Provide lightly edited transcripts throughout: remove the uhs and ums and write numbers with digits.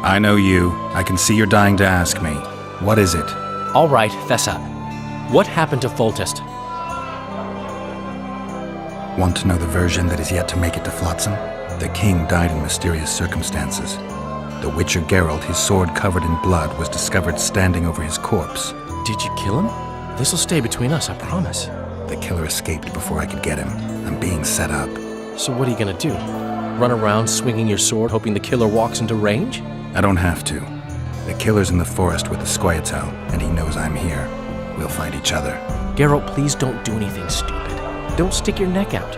I know you. I can see you're dying to ask me. What is it? All right, fess up. What happened to Foltest? Want to know the version that is yet to make it to Flotsam? The king died in mysterious circumstances. The Witcher Geralt, his sword covered in blood, was discovered standing over his corpse. Did you kill him? This'll stay between us, I promise. The killer escaped before I could get him. I'm being set up. So what are you gonna do? Run around swinging your sword hoping the killer walks into range? I don't have to. The killer's in the forest with the Squietal, and he knows I'm here. We'll find each other. Geralt, please don't do anything stupid. Don't stick your neck out.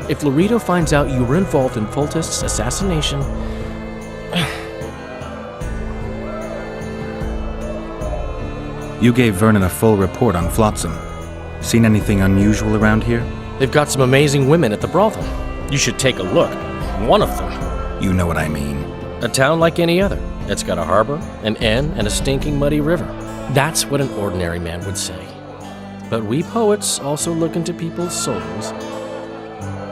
If Loreto finds out you were involved in Foltest's assassination... You gave Vernon a full report on Flotsam. Seen anything unusual around here? They've got some amazing women at the brothel. You should take a look. One of them. You know what I mean. A town like any other. It's got a harbor, an inn, and a stinking muddy river. That's what an ordinary man would say. But we poets also look into people's souls.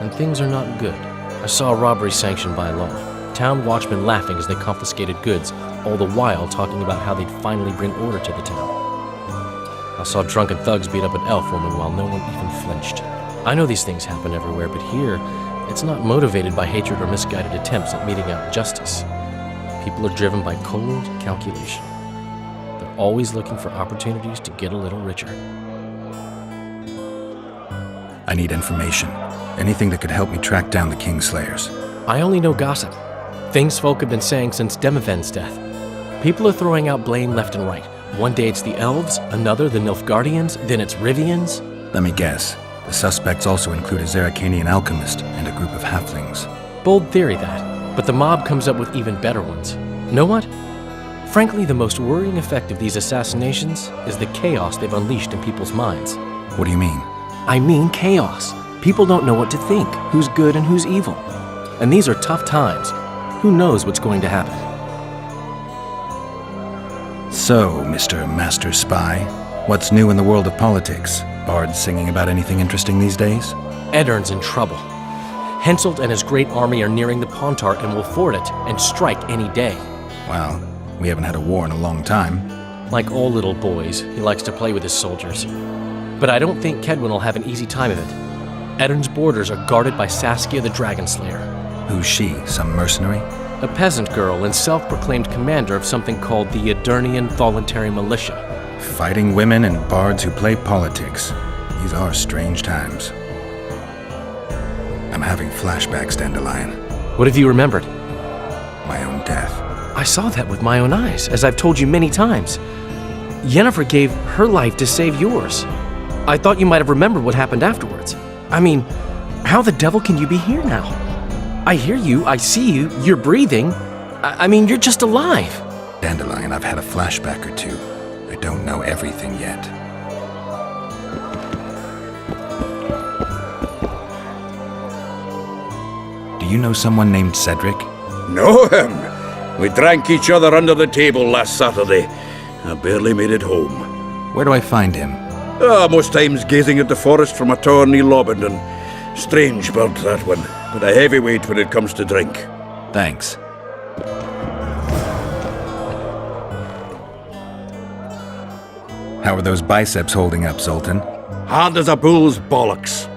And things are not good. I saw a robbery sanctioned by law. Town watchmen laughing as they confiscated goods, all the while talking about how they'd finally bring order to the town. I saw drunken thugs beat up an elf woman while no one even flinched. I know these things happen everywhere, but here, it's not motivated by hatred or misguided attempts at meting out justice. People are driven by cold calculation. They're always looking for opportunities to get a little richer. I need information. Anything that could help me track down the Kingslayers. I only know gossip. Things folk have been saying since Demiven's death. People are throwing out blame left and right. One day it's the elves, another the Nilfgaardians, then it's Rivians. Let me guess. The suspects also include a Zerrikanian alchemist and a group of halflings. Bold theory, that. But the mob comes up with even better ones. Know what? Frankly, the most worrying effect of these assassinations is the chaos they've unleashed in people's minds. What do you mean? I mean chaos. People don't know what to think, who's good and who's evil. And these are tough times. Who knows what's going to happen? So, Mr. Master Spy, what's new in the world of politics? Bards singing about anything interesting these days? Eddern's in trouble. Henselt and his great army are nearing the Pontar and will ford it and strike any day. Well, we haven't had a war in a long time. Like all little boys, he likes to play with his soldiers. But I don't think Kedwin will have an easy time of it. Eddern's borders are guarded by Saskia the Dragon Slayer. Who's she? Some mercenary? A peasant girl and self-proclaimed commander of something called the Edirnian Voluntary Militia. Fighting women and bards who play politics. These are strange times. I'm having flashbacks, Dandelion. What have you remembered? My own death. I saw that with my own eyes, as I've told you many times. Yennefer gave her life to save yours. I thought you might have remembered what happened afterwards. I mean, how the devil can you be here now? I hear you, I see you, you're breathing. I mean, you're just alive. Dandelion, I've had a flashback or two. I don't know everything yet. Do you know someone named Cedric? Know him? We drank each other under the table last Saturday. I barely made it home. Where do I find him? Most times gazing at the forest from a tower near Lobendon. Strange bird, that one, but a heavyweight when it comes to drink. Thanks. How are those biceps holding up, Zoltan? Hard as a bull's bollocks.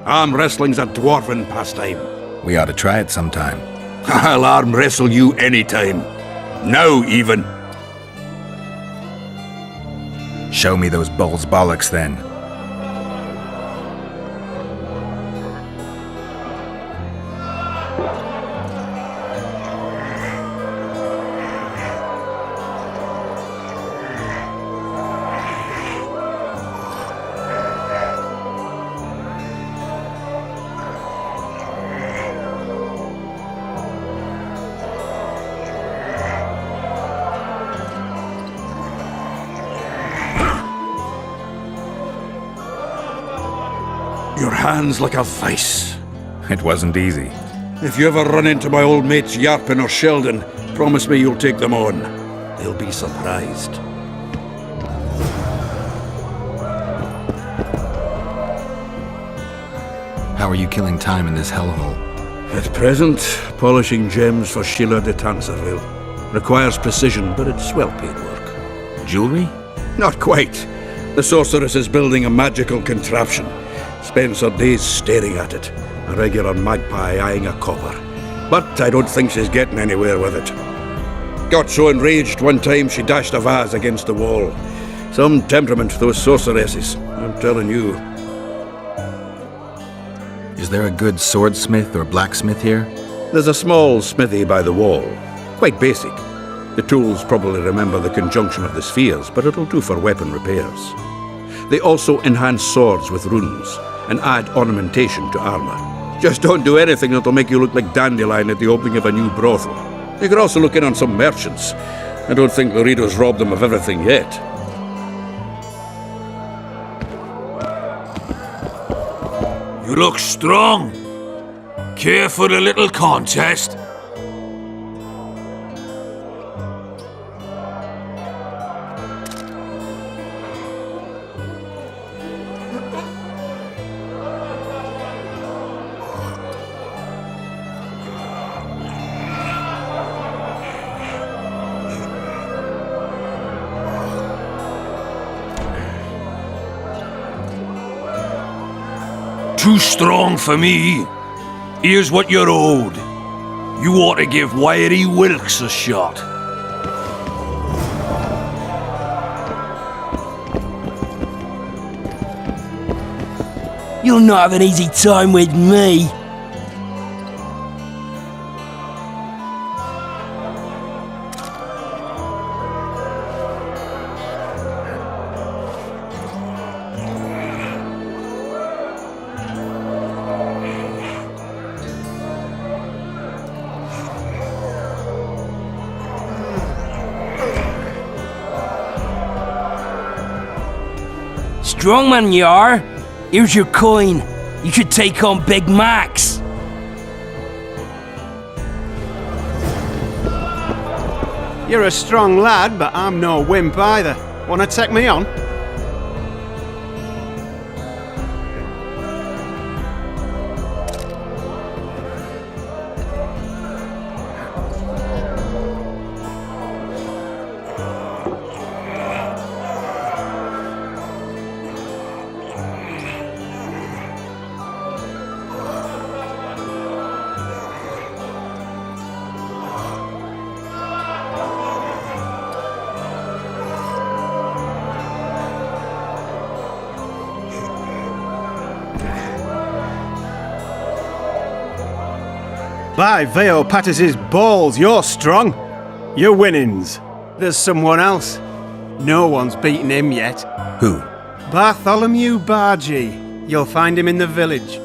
Arm wrestling's a dwarven pastime. We ought to try it sometime. I'll arm wrestle you anytime. Now, even. Show me those bull's bollocks, then. Your hand's like a vice. It wasn't easy. If you ever run into my old mates Yarpin or Sheldon, promise me you'll take them on. They'll be surprised. How are you killing time in this hellhole? At present, polishing gems for Sheila de Tanserville. Requires precision, but it's well-paid work. Jewelry? Not quite. The sorceress is building a magical contraption. Spends her days staring at it. A regular magpie eyeing a copper. But I don't think she's getting anywhere with it. Got so enraged one time she dashed a vase against the wall. Some temperament, those sorceresses, I'm telling you. Is there a good swordsmith or blacksmith here? There's a small smithy by the wall. Quite basic. The tools probably remember the conjunction of the spheres, but it'll do for weapon repairs. They also enhance swords with runes and add ornamentation to armor. Just don't do anything that'll make you look like Dandelion at the opening of a new brothel. You could also look in on some merchants. I don't think Laredo's robbed them of everything yet. You look strong. Care for a little contest? Too strong for me. Here's what you're owed. You ought to give Wiry Wilkes a shot. You'll not have an easy time with me. Strong man you are. Here's your coin. You should take on Big Max. You're a strong lad, but I'm no wimp either. Wanna take me on? By Veo Pattis's balls, you're strong. You're winnings. There's someone else. No one's beaten him yet. Who? Bartholomew BARGEE. You'll find him in the village.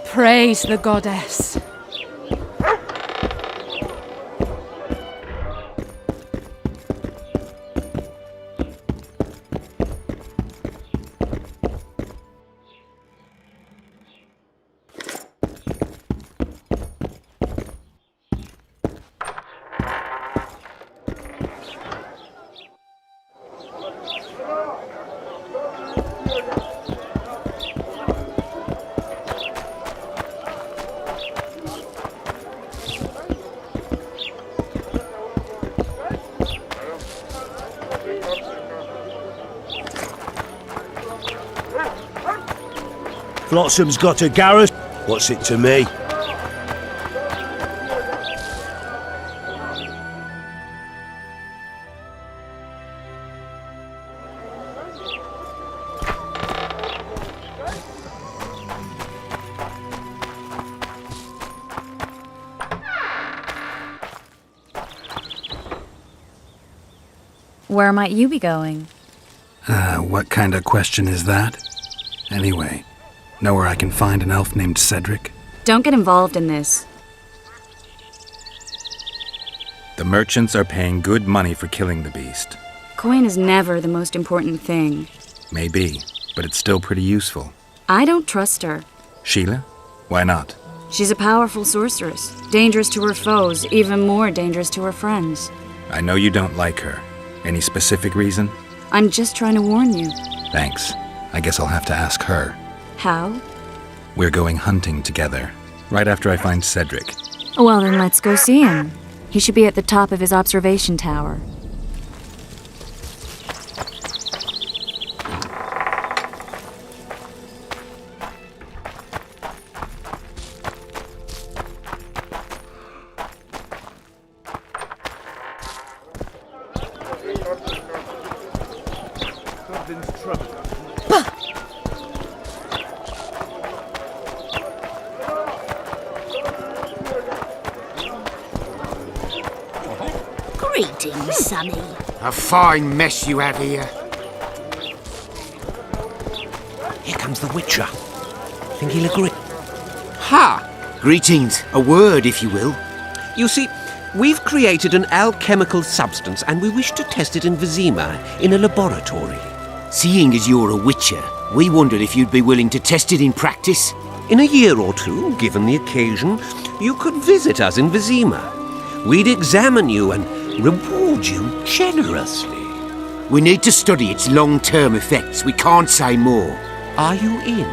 Praise the goddess. Flotsam's got a garage. What's it to me? Where might you be going? What kind of question is that? Anyway, know where I can find an elf named Cedric? Don't get involved in this. The merchants are paying good money for killing the beast. Coin is never the most important thing. Maybe, but it's still pretty useful. I don't trust her. Sheila? Why not? She's a powerful sorceress. Dangerous to her foes, even more dangerous to her friends. I know you don't like her. Any specific reason? I'm just trying to warn you. Thanks. I guess I'll have to ask her. How? We're going hunting together, right after I find Cedric. Well, then let's go see him. He should be at the top of his observation tower. Greetings, Sonny. A fine mess you have here. Here comes the Witcher. Think he'll agree? Ha! Greetings. A word, if you will. You see, we've created an alchemical substance and we wish to test it in Vizima, in a laboratory. Seeing as you're a witcher, we wondered if you'd be willing to test it in practice. In a year or two, given the occasion, you could visit us in Vizima. We'd examine you and reward you generously. We need to study its long-term effects. We can't say more. Are you in?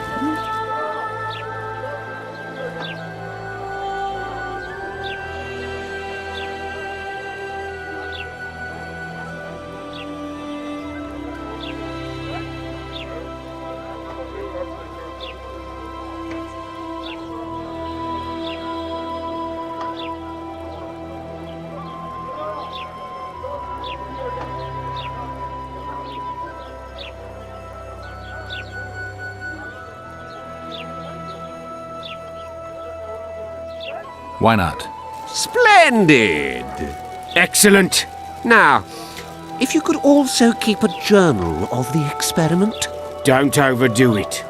Why not? Splendid! Excellent. Now, if you could also keep a journal of the experiment. Don't overdo it.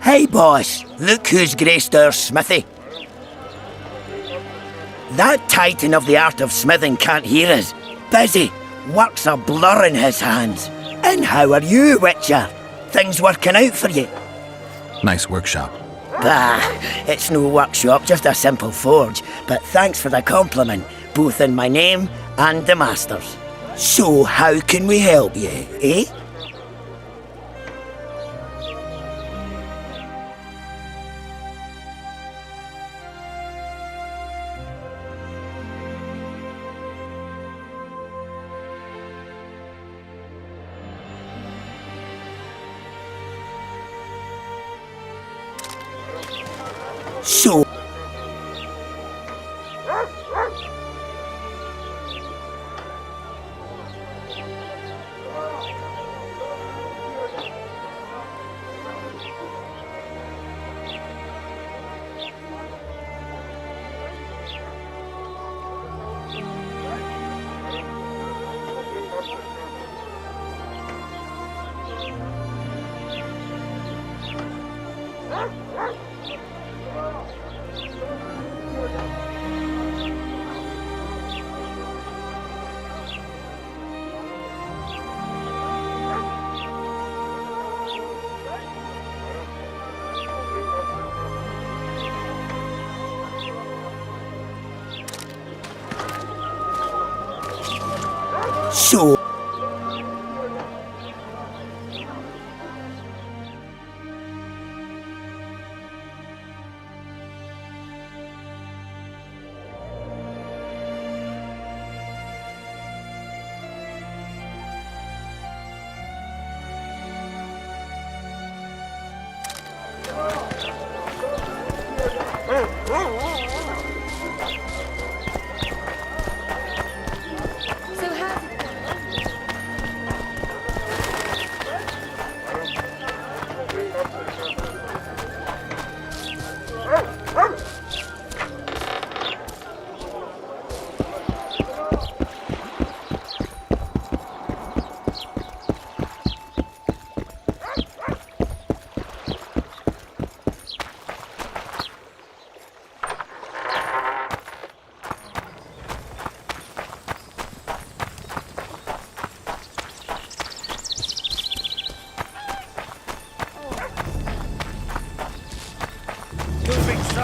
Hey, boss, look who's graced our smithy. That titan of the art of smithing can't hear us. Busy. Work's a blur in his hands. And how are you, Witcher? Things working out for you? Nice workshop. Bah, it's no workshop, just a simple forge. But thanks for the compliment, both in my name and the master's. So, how can we help you, eh? So... So...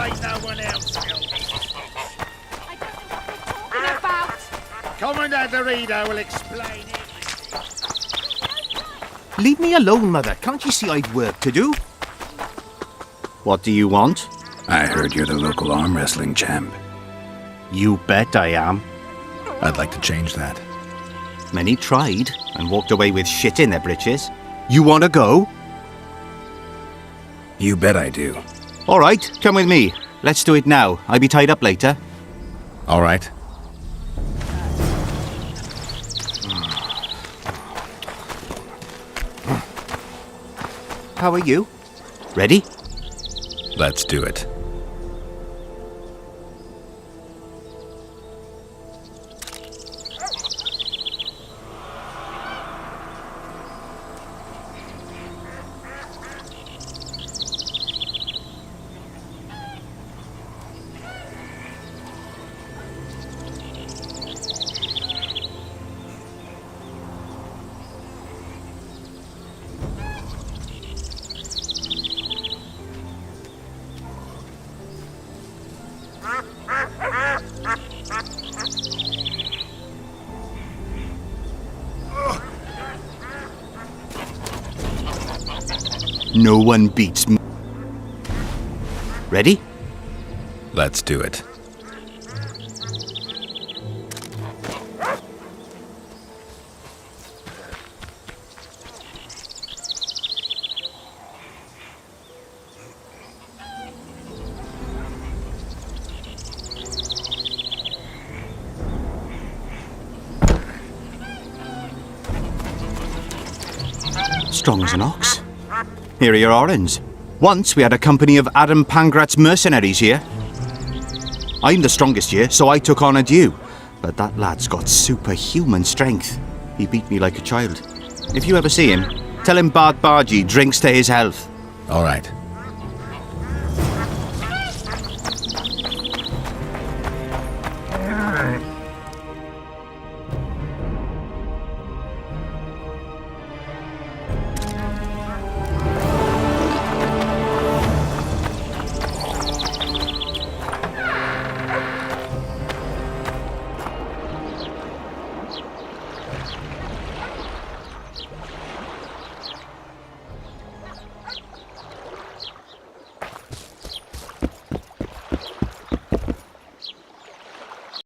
like no one else will. I don't know what they're talking about. Commandant Dorito will explain it. Leave me alone, Mother. Can't you see I've work to do? What do you want? I heard you're the local arm wrestling champ. You bet I am. I'd like to change that. Many tried and walked away with shit in their britches. You want to go? You bet I do. All right, come with me. Let's do it now. I'll be tied up later. All right. How are you? Ready? Let's do it. No one beats me. Ready? Let's do it. Strong as an ox. Here are your orens. Once we had a company of Adam Pangrat's mercenaries here. I'm the strongest here, so I took on a due. But that lad's got superhuman strength. He beat me like a child. If you ever see him, tell him BARGEE drinks to his health. All right.